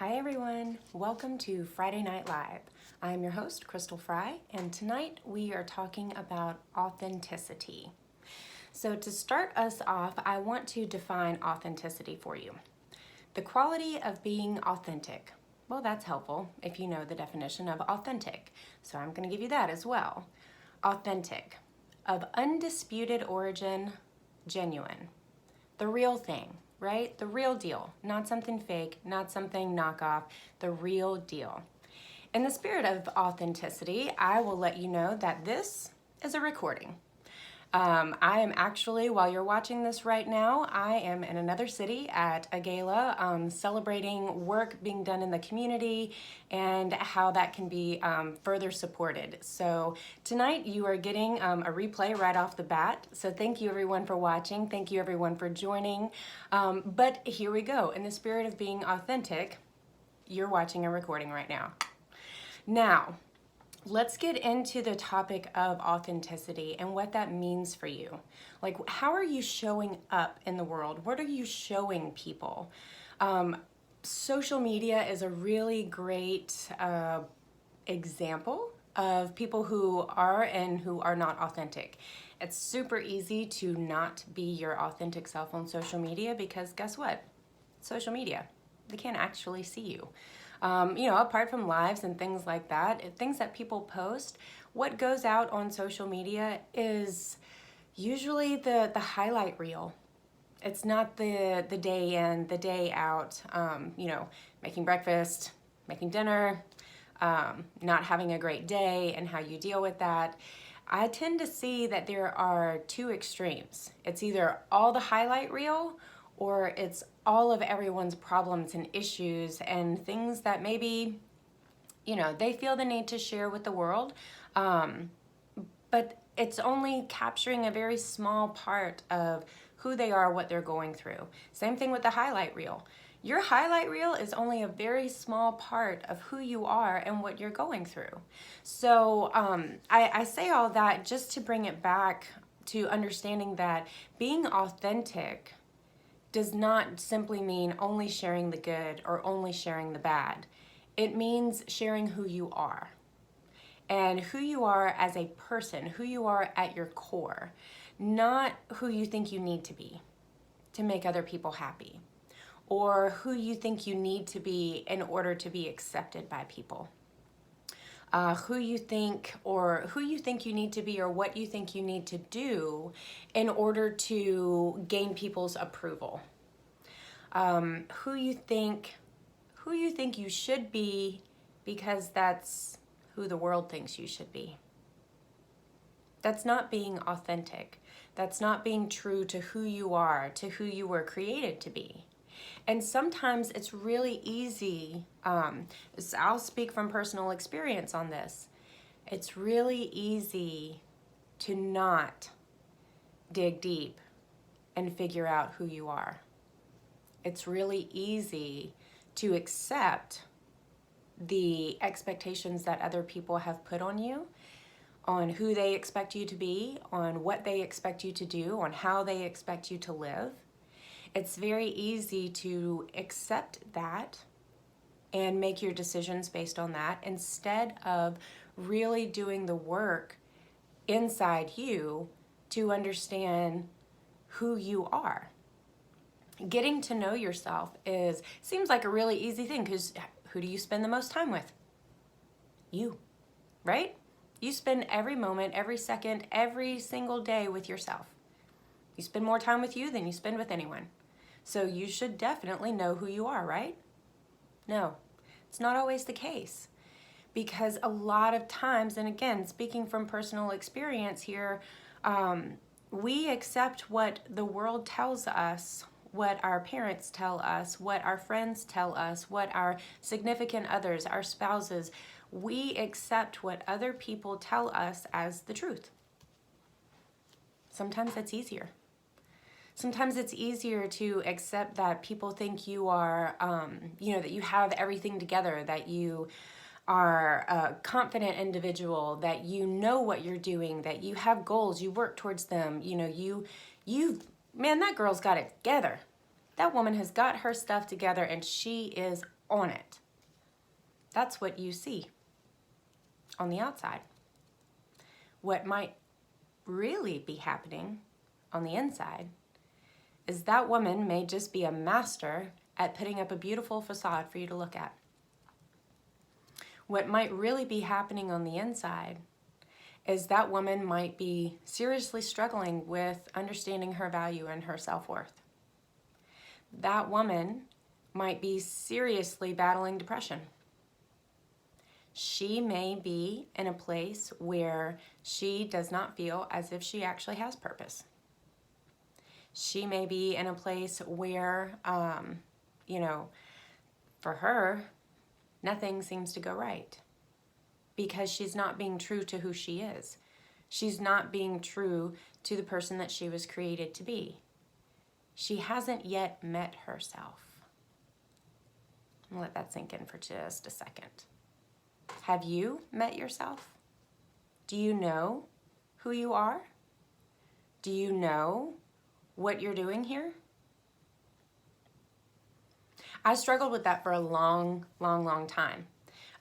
Hi everyone, welcome to Friday Night Live. I'm your host, Crystal Fry, and tonight we are talking about authenticity. So to start us off, I want to define authenticity for you. The quality of being authentic. Well, that's helpful if you know the definition of authentic, so I'm going to give you that as well. Authentic, of undisputed origin, genuine. The real thing, right? The real deal, not something fake, not something knockoff, the real deal. In the spirit of authenticity, I will let you know that this is a recording. I am actually, while you're watching this right now, I am in another city at a gala celebrating work being done in the community and how that can be further supported. So tonight you are getting a replay right off the bat. So thank you everyone for watching. Thank you everyone for joining. But here we go. In the spirit of being authentic, you're watching a recording right now. Now, let's get into the topic of authenticity and what that means for you. Like, how are you showing up in the world? What are you showing people? Social media is a really great example of people who are and who are not authentic. It's super easy to not be your authentic self on social media because guess what? Social media, they can't actually see you. Apart from lives and things like that, things that people post, what goes out on social media is usually the highlight reel. It's not the day in, the day out, making breakfast, making dinner, not having a great day and how you deal with that. I tend to see that there are two extremes. It's either all the highlight reel or it's all of everyone's problems and issues and things that maybe, they feel the need to share with the world. But it's only capturing a very small part of who they are, what they're going through. Same thing with the highlight reel. Your highlight reel is only a very small part of who you are and what you're going through. So I say all that just to bring it back to understanding that being authentic does not simply mean only sharing the good or only sharing the bad. It means sharing who you are and who you are as a person, who you are at your core, not who you think you need to be to make other people happy or who you think you need to be in order to be accepted by people. Who you think you need to be or what you think you need to do in order to gain people's approval. Who you think you should be because that's who the world thinks you should be. That's not being authentic. That's not being true to who you are, to who you were created to be. And sometimes it's really easy, I'll speak from personal experience on this, it's really easy to not dig deep and figure out who you are. It's really easy to accept the expectations that other people have put on you, on who they expect you to be, on what they expect you to do, on how they expect you to live. It's very easy to accept that and make your decisions based on that instead of really doing the work inside you to understand who you are. Getting to know yourself seems like a really easy thing because who do you spend the most time with? You, right? You spend every moment, every second, every single day with yourself. You spend more time with you than you spend with anyone. So you should definitely know who you are, right? No, it's not always the case. Because a lot of times, and again, speaking from personal experience here, we accept what the world tells us, what our parents tell us, what our friends tell us, what our significant others, our spouses, we accept what other people tell us as the truth. Sometimes that's easier. Sometimes it's easier to accept that people think you are, that you have everything together, that you are a confident individual, that you know what you're doing, that you have goals, you work towards them, man, that girl's got it together. That woman has got her stuff together and she is on it. That's what you see on the outside. What might really be happening on the inside is that woman may just be a master at putting up a beautiful facade for you to look at. What might really be happening on the inside is that woman might be seriously struggling with understanding her value and her self-worth. That woman might be seriously battling depression. She may be in a place where she does not feel as if she actually has purpose. She may be in a place where, for her, nothing seems to go right because she's not being true to who she is. She's not being true to the person that she was created to be. She hasn't yet met herself. I'll let that sink in for just a second. Have you met yourself? Do you know who you are? Do you know what you're doing here? I struggled with that for a long time.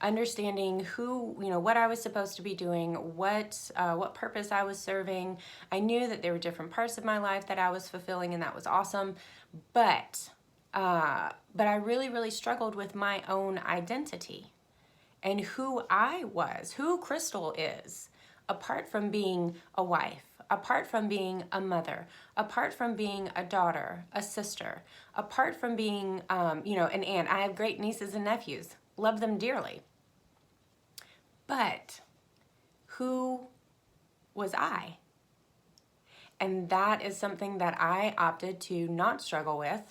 Understanding what I was supposed to be doing, what purpose I was serving. I knew that there were different parts of my life that I was fulfilling, and that was awesome. But I really struggled with my own identity and who I was, who Crystal is, apart from being a wife, apart from being a mother, apart from being a daughter, a sister, apart from being, an aunt. I have great nieces and nephews, love them dearly. But who was I? And that is something that I opted to not struggle with.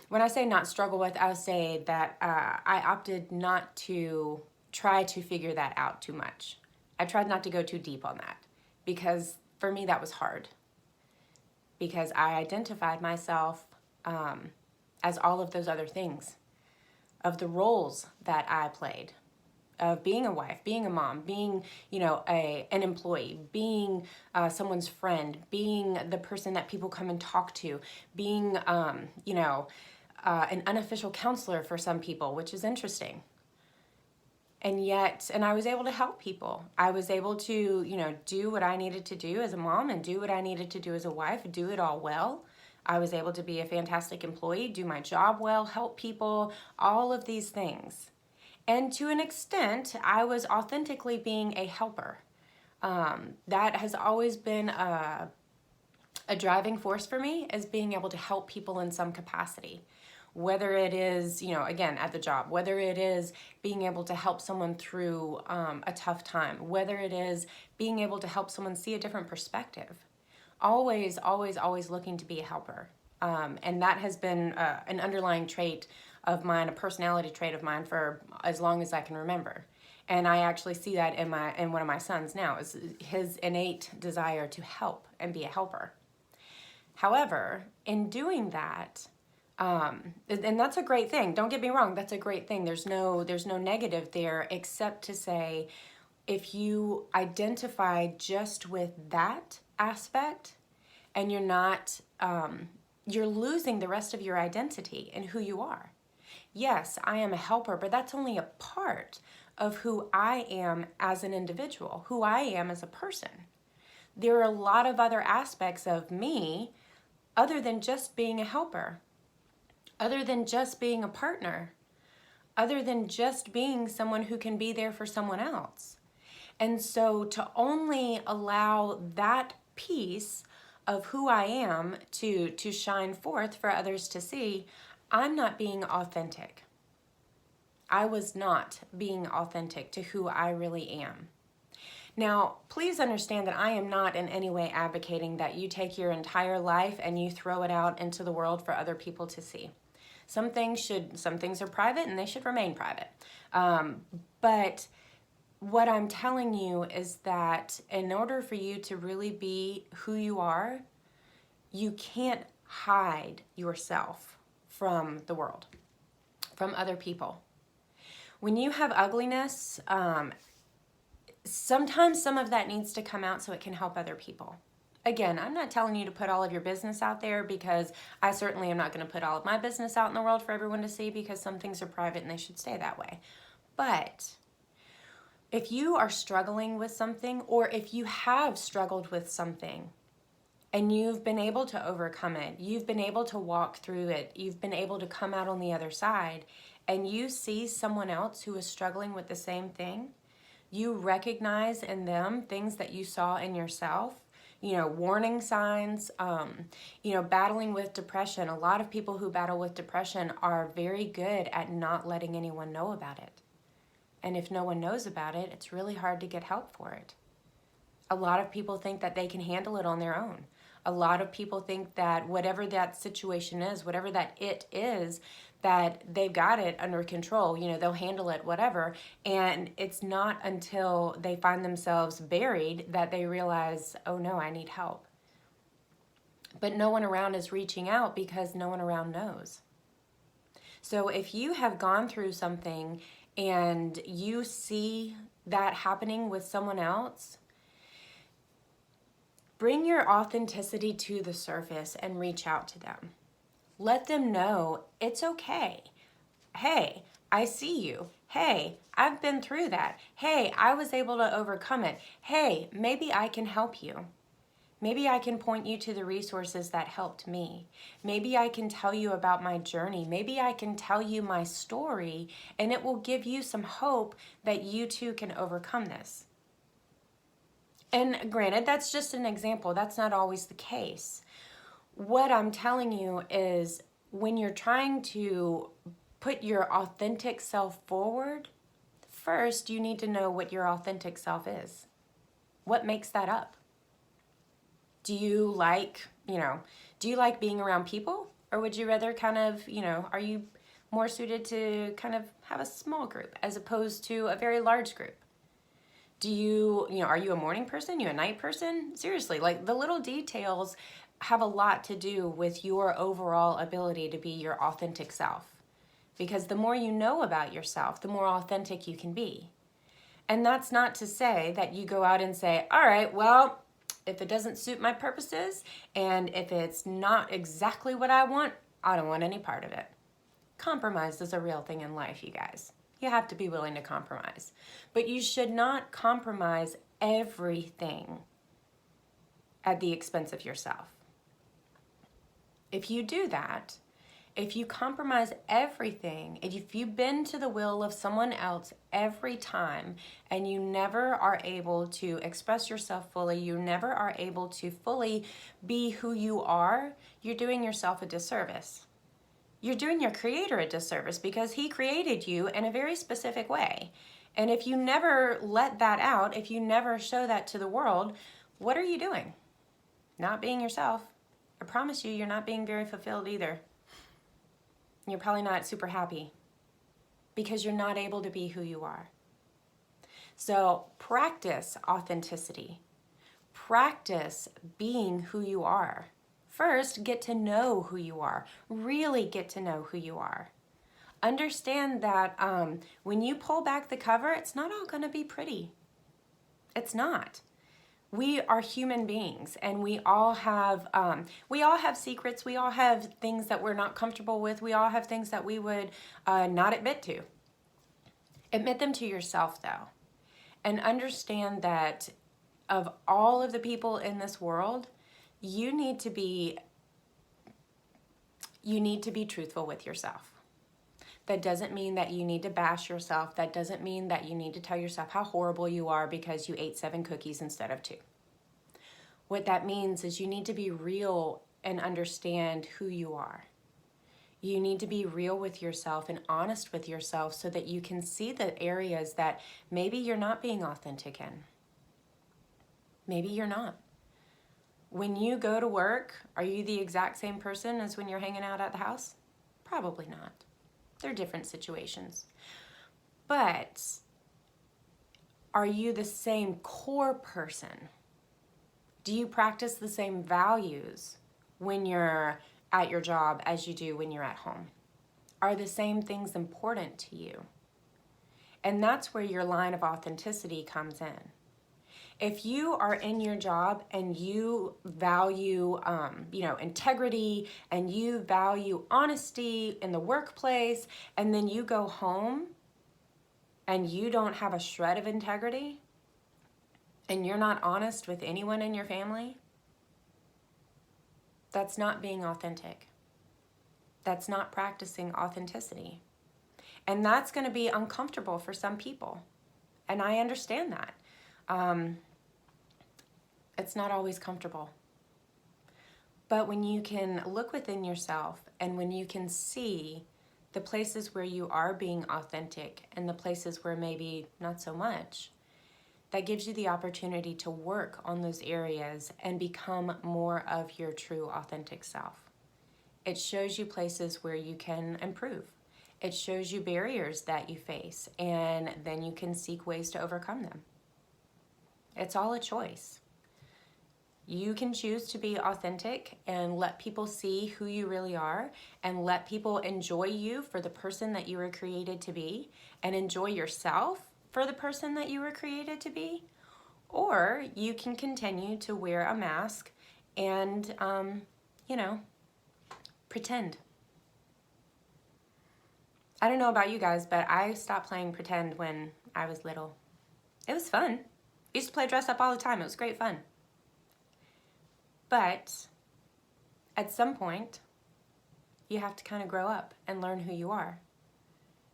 When I say not struggle with, I would say that I opted not to try to figure that out too much. I tried not to go too deep on that because for me that was hard. Because I identified myself as all of those other things, of the roles that I played, of being a wife, being a mom, being, an employee, being someone's friend, being the person that people come and talk to, being, an unofficial counselor for some people, which is interesting. And I was able to help people. I was able to, do what I needed to do as a mom and do what I needed to do as a wife, do it all well. I was able to be a fantastic employee, do my job well, help people, all of these things. And to an extent, I was authentically being a helper. That has always been a driving force for me, is being able to help people in some capacity. Whether it is, again, at the job, whether it is being able to help someone through a tough time, whether it is being able to help someone see a different perspective. Always looking to be a helper. And that has been an underlying trait of mine, a personality trait of mine for as long as I can remember. And I actually see that in one of my sons now, is his innate desire to help and be a helper. However, in doing that, and that's a great thing. Don't get me wrong, that's a great thing. There's no negative there, except to say, if you identify just with that aspect and you're not, you're losing the rest of your identity and who you are. Yes, I am a helper, but that's only a part of who I am as an individual, who I am as a person. There are a lot of other aspects of me other than just being a helper, other than just being a partner, other than just being someone who can be there for someone else. And so to only allow that piece of who I am to shine forth for others to see, I'm not being authentic. I was not being authentic to who I really am. Now, please understand that I am not in any way advocating that you take your entire life and you throw it out into the world for other people to see. Some things are private and they should remain private. But what I'm telling you is that in order for you to really be who you are, you can't hide yourself from the world, from other people. When you have ugliness, sometimes some of that needs to come out so it can help other people. Again, I'm not telling you to put all of your business out there, because I certainly am not going to put all of my business out in the world for everyone to see, because some things are private and they should stay that way. But if you are struggling with something, or if you have struggled with something and you've been able to overcome it, you've been able to walk through it, you've been able to come out on the other side, and you see someone else who is struggling with the same thing, you recognize in them things that you saw in yourself, warning signs, battling with depression. A lot of people who battle with depression are very good at not letting anyone know about it. And if no one knows about it, it's really hard to get help for it. A lot of people think that they can handle it on their own. A lot of people think that whatever that situation is, whatever that it is, that they've got it under control, they'll handle it, whatever. And it's not until they find themselves buried that they realize, oh no, I need help. But no one around is reaching out because no one around knows. So if you have gone through something and you see that happening with someone else, bring your authenticity to the surface and reach out to them. Let them know it's okay. Hey, I see you. Hey, I've been through that. Hey, I was able to overcome it. Hey, maybe I can help you. Maybe I can point you to the resources that helped me. Maybe I can tell you about my journey. Maybe I can tell you my story, and it will give you some hope that you too can overcome this. And granted, that's just an example. That's not always the case. What I'm telling you is, when you're trying to put your authentic self forward, first you need to know what your authentic self is. What makes that up? Do you like being around people? Or would you rather are you more suited to kind of have a small group as opposed to a very large group? Are you a morning person? You a night person? Seriously, the little details have a lot to do with your overall ability to be your authentic self. Because the more you know about yourself, the more authentic you can be. And that's not to say that you go out and say, all right, well, if it doesn't suit my purposes, and if it's not exactly what I want, I don't want any part of it. Compromise is a real thing in life, you guys. You have to be willing to compromise. But you should not compromise everything at the expense of yourself. If you do that, if you compromise everything, if you bend to the will of someone else every time, and you never are able to express yourself fully, you never are able to fully be who you are, you're doing yourself a disservice. You're doing your Creator a disservice, because He created you in a very specific way. And if you never let that out, if you never show that to the world, what are you doing? Not being yourself. I promise you, you're not being very fulfilled either. You're probably not super happy, because you're not able to be who you are. So practice authenticity. Practice being who you are. First, get to know who you are. Really get to know who you are. Understand that when you pull back the cover, it's not all going to be pretty. It's not. We are human beings, and we all have secrets. We all have things that we're not comfortable with. We all have things that we would not admit to. Admit them to yourself, though, and understand that of all of the people in this world, you need to be truthful with yourself. That doesn't mean that you need to bash yourself. That doesn't mean that you need to tell yourself how horrible you are because you ate 7 cookies instead of 2. What that means is you need to be real and understand who you are. You need to be real with yourself and honest with yourself so that you can see the areas that maybe you're not being authentic in. Maybe you're not. When you go to work, are you the exact same person as when you're hanging out at the house? Probably not. They're different situations. But are you the same core person? Do you practice the same values when you're at your job as you do when you're at home? Are the same things important to you? And that's where your line of authenticity comes in. If you are in your job and you value, integrity, and you value honesty in the workplace, and then you go home and you don't have a shred of integrity, and you're not honest with anyone in your family, that's not being authentic. That's not practicing authenticity. And that's going to be uncomfortable for some people. And I understand that. It's not always comfortable. But when you can look within yourself and when you can see the places where you are being authentic and the places where maybe not so much, that gives you the opportunity to work on those areas and become more of your true authentic self. It shows you places where you can improve. It shows you barriers that you face, and then you can seek ways to overcome them. It's all a choice. You can choose to be authentic and let people see who you really are and let people enjoy you for the person that you were created to be and enjoy yourself for the person that you were created to be. Or you can continue to wear a mask and, pretend. I don't know about you guys, but I stopped playing pretend when I was little. It was fun. I used to play dress up all the time. It was great fun. But at some point, you have to kind of grow up and learn who you are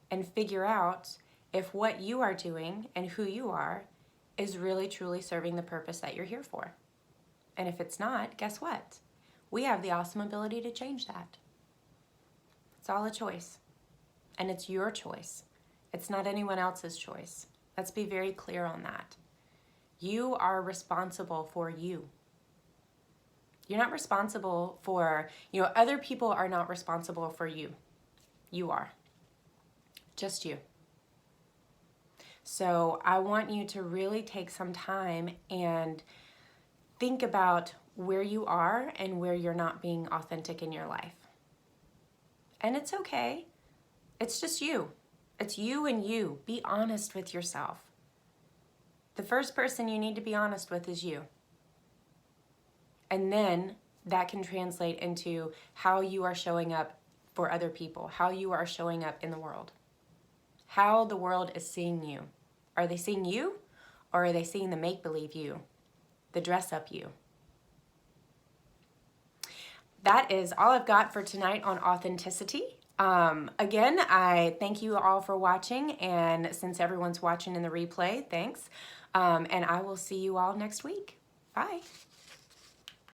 and figure out if what you are doing and who you are is really truly serving the purpose that you're here for. And if it's not, guess what? We have the awesome ability to change that. It's all a choice. And it's your choice. It's not anyone else's choice. Let's be very clear on that. You are responsible for you. You're not responsible for, other people are not responsible for you. You are. Just you. So I want you to really take some time and think about where you are and where you're not being authentic in your life. And it's okay. It's just you. It's you and you. Be honest with yourself. The first person you need to be honest with is you. And then that can translate into how you are showing up for other people, how you are showing up in the world, how the world is seeing you. Are they seeing you, or are they seeing the make-believe you, the dress-up you? That is all I've got for tonight on authenticity. Again, I thank you all for watching, and since everyone's watching in the replay, thanks. And I will see you all next week. Bye.